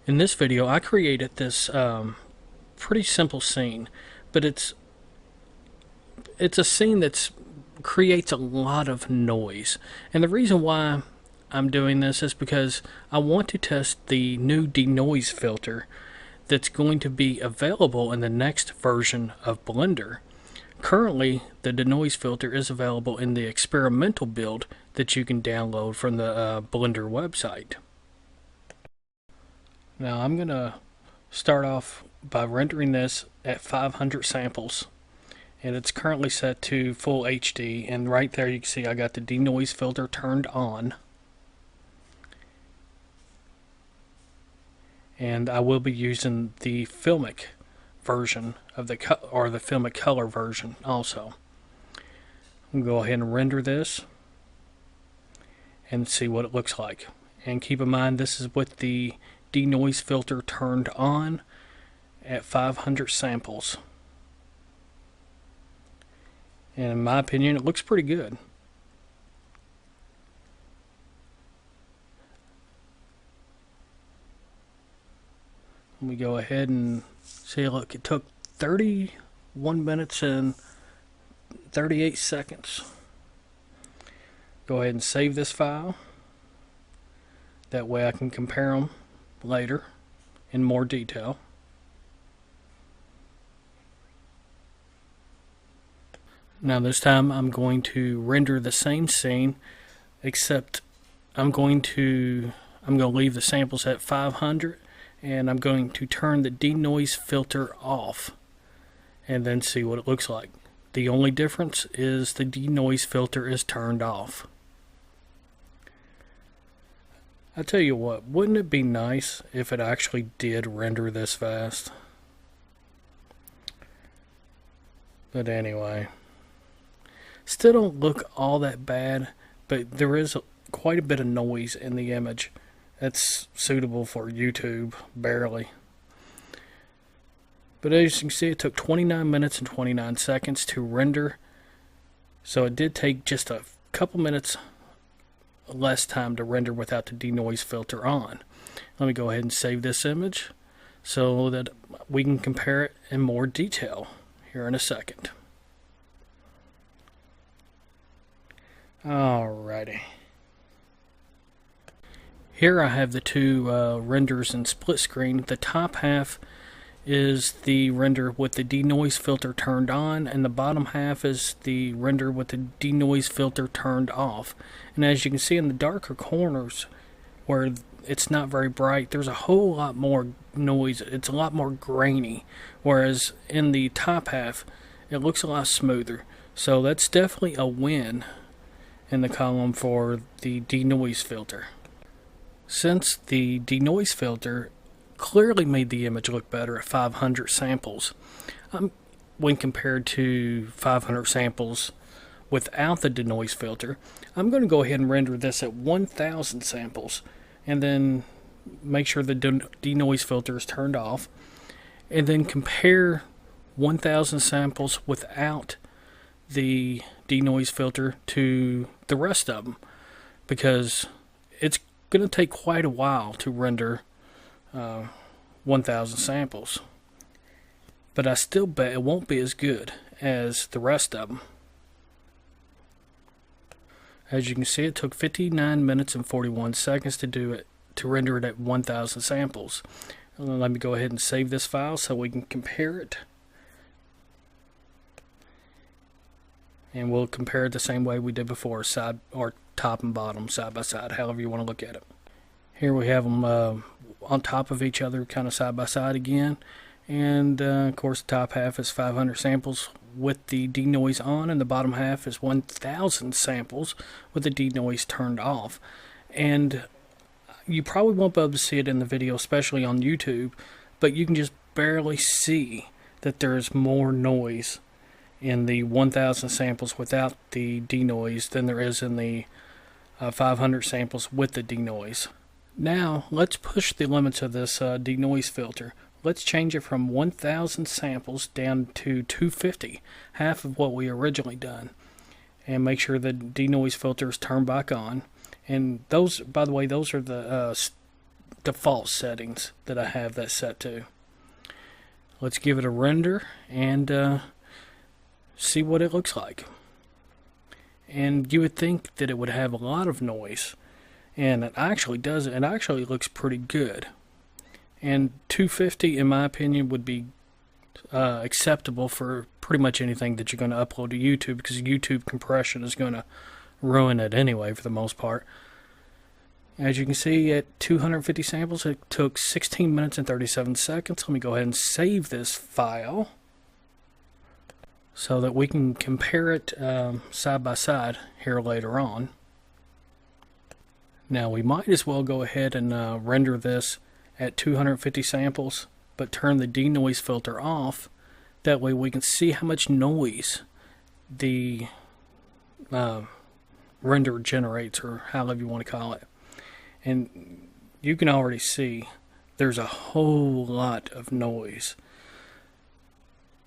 In this video, I created this pretty simple scene, but it's a scene that creates a lot of noise. And the reason why I'm doing this is because I want to test the new Denoise filter that's going to be available in the next version of Blender. Currently, the Denoise filter is available in the experimental build that you can download from the Blender website. Now I'm going to start off by rendering this at 500 samples, and it's currently set to full HD, and right there you can see I got the Denoise filter turned on, and I will be using the Filmic version of the Filmic color version also. I'm going to go ahead and render this and see what it looks like. And keep in mind, this is with the Denoise filter turned on at 500 samples. And in my opinion, it looks pretty good. Let me go ahead and see, look, it took 31 minutes and 38 seconds. Go ahead and save this file. That way I can compare them later in more detail. Now this time I'm going to render the same scene, except I'm going to leave the samples at 500, and I'm going to turn the Denoise filter off and then see what it looks like. The only difference is the Denoise filter is turned off. I tell you what, wouldn't it be nice if it actually did render this fast? But anyway, still don't look all that bad, but there is quite a bit of noise in the image. That's suitable for YouTube, barely. But as you can see, it took 29 minutes and 29 seconds to render, so it did take just a couple minutes less time to render without the Denoise filter on. Let me go ahead and save this image so that we can compare it in more detail here in a second. Alrighty. Here I have the two renders in split screen. The top half is the render with the Denoise filter turned on, and the bottom half is the render with the Denoise filter turned off. And as you can see in the darker corners where it's not very bright, there's a whole lot more noise. It's a lot more grainy, whereas in the top half it looks a lot smoother. So that's definitely a win in the column for the Denoise filter. Since the Denoise filter clearly made the image look better at 500 samples when compared to 500 samples without the Denoise filter, I'm going to go ahead and render this at 1000 samples and then make sure the Denoise filter is turned off, and then compare 1000 samples without the Denoise filter to the rest of them, because it's going to take quite a while to render 1000 samples, but I still bet it won't be as good as the rest of them. As you can see, it took 59 minutes and 41 seconds to render it at 1000 samples. Let me go ahead and save this file so we can compare it, and we'll compare it the same way we did before, side or top and bottom, side by side, however you want to look at it. Here we have them on top of each other, kind of side by side again, and of course the top half is 500 samples with the Denoise on, and the bottom half is 1000 samples with the Denoise turned off. And you probably won't be able to see it in the video, especially on YouTube, but you can just barely see that there's more noise in the 1000 samples without the Denoise than there is in the 500 samples with the Denoise. Now let's push the limits of this Denoise filter. Let's change it from 1000 samples down to 250, half of what we originally done, and make sure the Denoise filter is turned back on. And those, by the way, those are the default settings that I have that set to. Let's give it a render and see what it looks like. And you would think that it would have a lot of noise, and it actually doesn't. It actually looks pretty good. And 250, in my opinion, would be acceptable for pretty much anything that you're going to upload to YouTube, because YouTube compression is going to ruin it anyway for the most part. As you can see, at 250 samples, it took 16 minutes and 37 seconds. Let me go ahead and save this file so that we can compare it side by side here later on. Now we might as well go ahead and render this at 250 samples, but turn the denoise filter off. That way we can see how much noise the render generates, or however you want to call it. And you can already see there's a whole lot of noise.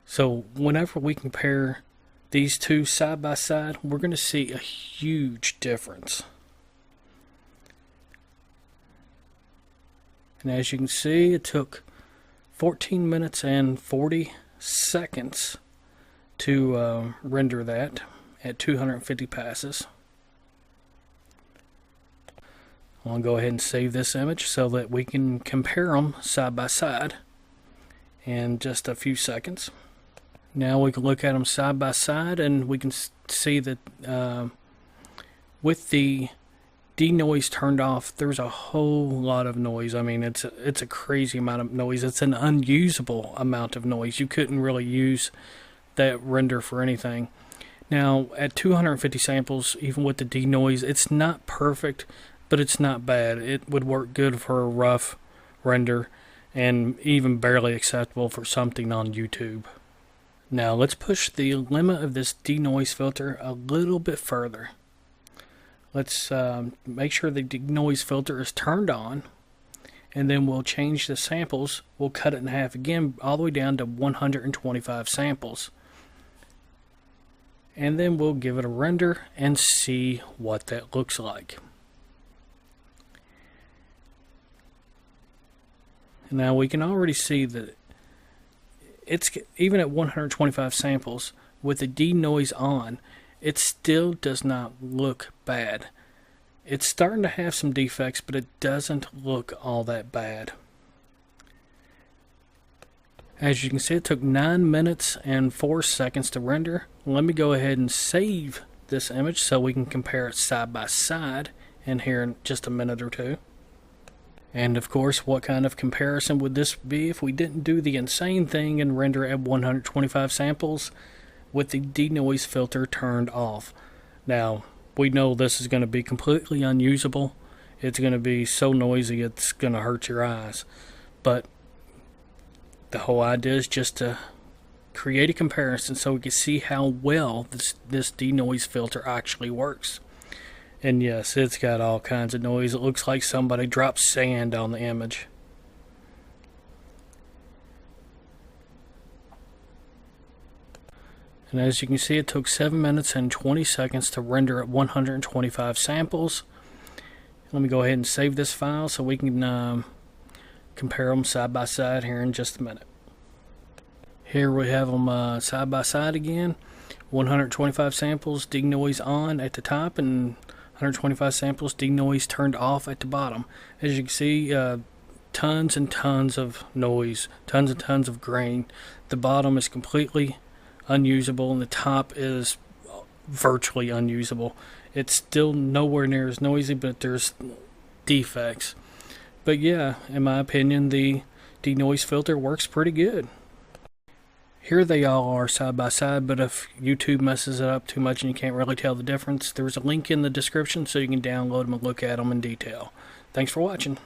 So whenever we compare these two side by side, we're going to see a huge difference. And as you can see, it took 14 minutes and 40 seconds to render that at 250 passes. I'll go ahead and save this image so that we can compare them side by side in just a few seconds. Now we can look at them side by side, and we can see that with the denoise turned off, there's a whole lot of noise. I mean, it's a crazy amount of noise. It's an unusable amount of noise. You couldn't really use that render for anything. Now at 250 samples, even with the denoise, it's not perfect, but it's not bad. It would work good for a rough render, and even barely acceptable for something on YouTube. Now let's push the limit of this denoise filter a little bit further. Let's make sure the denoise filter is turned on, and then we'll change the samples. We'll cut it in half again, all the way down to 125 samples. And then we'll give it a render and see what that looks like. Now we can already see that it's, even at 125 samples with the denoise on, it still does not look bad. It's starting to have some defects, but it doesn't look all that bad. As you can see, it took 9 minutes and 4 seconds to render. Let me go ahead and save this image so we can compare it side by side in here in just a minute or two. And of course, what kind of comparison would this be if we didn't do the insane thing and render at 125 samples with the denoise filter turned off? Now, we know this is going to be completely unusable. It's going to be so noisy it's going to hurt your eyes. But the whole idea is just to create a comparison so we can see how well this denoise filter actually works. And yes, it's got all kinds of noise. It looks like somebody dropped sand on the image. And as you can see, it took 7 minutes and 20 seconds to render at 125 samples. Let me go ahead and save this file so we can compare them side by side here in just a minute. Here we have them side by side again. 125 samples, denoise on at the top, and 125 samples, denoise turned off at the bottom. As you can see, tons and tons of noise, tons and tons of grain. The bottom is completely unusable, and the top is virtually unusable. It's still nowhere near as noisy, but there's defects. But yeah, in my opinion, the denoise filter works pretty good. Here they all are side by side, but if YouTube messes it up too much and you can't really tell the difference, there's a link in the description so you can download them and look at them in detail. Thanks for watching.